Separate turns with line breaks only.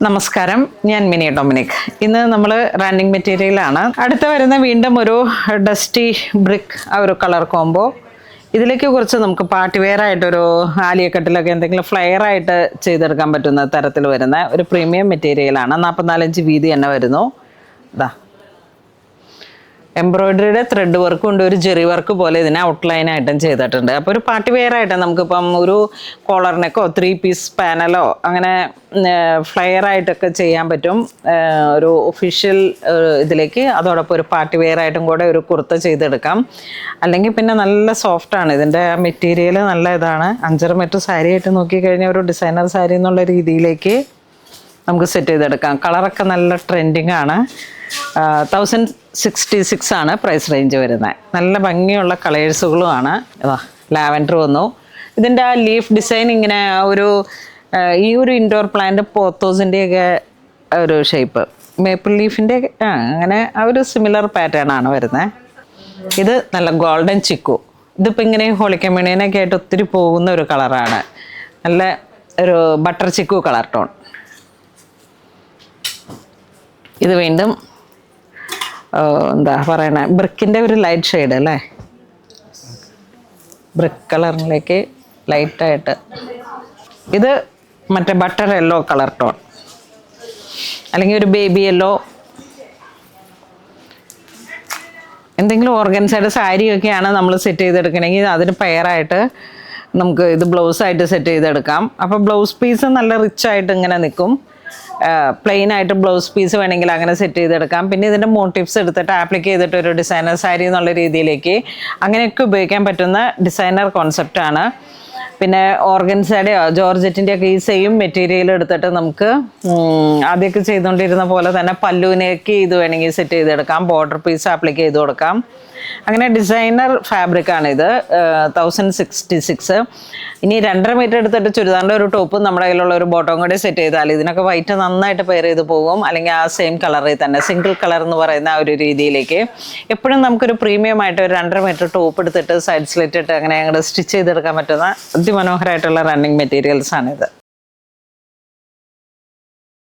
നമസ്കാരം, ഞാൻ mini Dominic. ഇന്ന് നമ്മൾ റണ്ണിങ് മെറ്റീരിയലാണ്. അടുത്ത വരുന്ന വീണ്ടും ഒരു ഡസ്റ്റി ബ്രിക്ക് ആ ഒരു കളർ കോംബോ. ഇതിലേക്ക് കുറച്ച് നമുക്ക് പാർട്ടി വെയർ ആയിട്ടൊരു ആലിയക്കട്ടിലൊക്കെ എന്തെങ്കിലും ഫ്ലെയർ ആയിട്ട് ചെയ്തെടുക്കാൻ പറ്റുന്ന തരത്തിൽ വരുന്ന ഒരു പ്രീമിയം മെറ്റീരിയലാണ്. 44 ഇഞ്ച് വീതി തന്നെ വരുന്നു. ഇതാ എംബ്രോയിഡറിയുടെ ത്രെഡ് വർക്കും ഉണ്ട്, ഒരു ജെറി വർക്ക് പോലെ ഇതിനെ ഔട്ട്ലൈനായിട്ടും ചെയ്തിട്ടുണ്ട്. അപ്പോൾ ഒരു പാർട്ടി വെയർ ആയിട്ട് നമുക്കിപ്പം ഒരു കോളറിനൊക്കെ 3 പീസ് പാനലോ അങ്ങനെ ഫ്ലെയർ ആയിട്ടൊക്കെ ചെയ്യാൻ പറ്റും. ഒരു ഒഫീഷ്യൽ ഇതിലേക്ക് അതോടൊപ്പം ഒരു പാർട്ടി വെയർ ആയിട്ടും കൂടെ ഒരു കുർത്ത ചെയ്തെടുക്കാം. അല്ലെങ്കിൽ പിന്നെ നല്ല സോഫ്റ്റാണ് ഇതിൻ്റെ മെറ്റീരിയൽ, നല്ല ഇതാണ്. 5.5 മീറ്റർ സാരി ആയിട്ട് നോക്കിക്കഴിഞ്ഞാൽ ഒരു ഡിസൈനർ സാരി എന്നുള്ള രീതിയിലേക്ക് നമുക്ക് സെറ്റ് ചെയ്തെടുക്കാം. കളറൊക്കെ നല്ല ട്രെൻഡിങ് ആണ്. 1066 ആണ് പ്രൈസ് റേഞ്ച് വരുന്നത്. നല്ല ഭംഗിയുള്ള കളേഴ്സുകളുമാണ്. ലാവൻഡർ വന്നു. ഇതിൻ്റെ ആ ലീഫ് ഡിസൈൻ ഇങ്ങനെ ഒരു ഈ ഒരു ഇൻഡോർ പ്ലാന്റ് പോത്തോസിൻ്റെയൊക്കെ ഒരു ഷേപ്പ്, മേപ്പിൾ ലീഫിൻ്റെ അങ്ങനെ ആ ഒരു സിമിലർ പാറ്റേൺ ആണ് വരുന്നത്. ഇത് നല്ല ഗോൾഡൻ ചിക്കു. ഇതിപ്പോൾ ഇങ്ങനെ ഹോളിക്കമ്മ്യൂണിയനൊക്കെ ആയിട്ട് ഒത്തിരി പോകുന്ന ഒരു കളറാണ്. നല്ല ഒരു ബട്ടർ ചിക്കു കളർ ടോൺ. ഇത് വീണ്ടും എന്താ പറയണേ, ബ്രിക്കിൻ്റെ ഒരു ലൈറ്റ് ഷെയ്ഡ് അല്ലേ, ബ്രിക്ക് കളറിലേക്ക് ലൈറ്റായിട്ട്. ഇത് മറ്റേ ബട്ടർ യെല്ലോ കളർ ടോൺ, അല്ലെങ്കിൽ ഒരു ബേബി യെല്ലോ. എന്തെങ്കിലും ഓർഗൻസൈഡ് സാരിയൊക്കെയാണ് നമ്മൾ സെറ്റ് ചെയ്തെടുക്കണമെങ്കിൽ അതിന് പെയറായിട്ട് നമുക്ക് ഇത് ബ്ലൗസായിട്ട് സെറ്റ് ചെയ്തെടുക്കാം. അപ്പോൾ ബ്ലൗസ് പീസ് നല്ല റിച്ച് ആയിട്ട് ഇങ്ങനെ നിൽക്കും. പ്ലെയിൻ ആയിട്ട് ബ്ലൗസ് പീസ് വേണമെങ്കിൽ അങ്ങനെ സെറ്റ് ചെയ്തെടുക്കാം. പിന്നെ ഇതിൻ്റെ മോട്ടീവ്സ് എടുത്തിട്ട് ആപ്ലിക്ക് ചെയ്തിട്ട് ഒരു ഡിസൈനർ സാരി എന്നുള്ള രീതിയിലേക്ക് അങ്ങനെയൊക്കെ ഉപയോഗിക്കാൻ പറ്റുന്ന ഡിസൈനർ കോൺസെപ്റ്റാണ്. പിന്നെ ഓർഗൻസയുടെയോ ജോർജറ്റിൻ്റെ ഒക്കെ ഈ സെയിം മെറ്റീരിയൽ എടുത്തിട്ട് നമുക്ക് ആദ്യമൊക്കെ ചെയ്തുകൊണ്ടിരുന്ന പോലെ തന്നെ പല്ലുവിനേക്ക് ഇത് വേണമെങ്കിൽ സെറ്റ് ചെയ്തെടുക്കാം. ബോർഡർ പീസ് ആപ്ലിക്ക് ചെയ്ത് കൊടുക്കാം. അങ്ങനെ ഡിസൈനർ ഫാബ്രിക്കാണിത്. 1066. ഇനി 2.5 മീറ്റർ എടുത്തിട്ട് ചുരിദാറിൻ്റെ ഒരു ടോപ്പും നമ്മുടെ കയ്യിലുള്ള ഒരു ബോട്ടവും കൂടെ സെറ്റ് ചെയ്താൽ ഇതിനൊക്കെ വൈറ്റ് നന്നായിട്ട് പെയർ ചെയ്ത് പോകും. അല്ലെങ്കിൽ ആ സെയിം കളറിൽ തന്നെ സിംഗിൾ കളർ എന്ന് പറയുന്ന ആ ഒരു രീതിയിലേക്ക് എപ്പോഴും നമുക്കൊരു പ്രീമിയം ആയിട്ട് ഒരു 2.5 മീറ്റർ ടോപ്പ് എടുത്തിട്ട് സൈഡ് സ്ലിറ്റ് ഇട്ട് അങ്ങനെ അങ്ങോട്ട് സ്റ്റിച്ച് ചെയ്തെടുക്കാൻ പറ്റുന്ന അതിമനോഹരമായിട്ടുള്ള റണ്ണിങ് മെറ്റീരിയൽസാണിത്.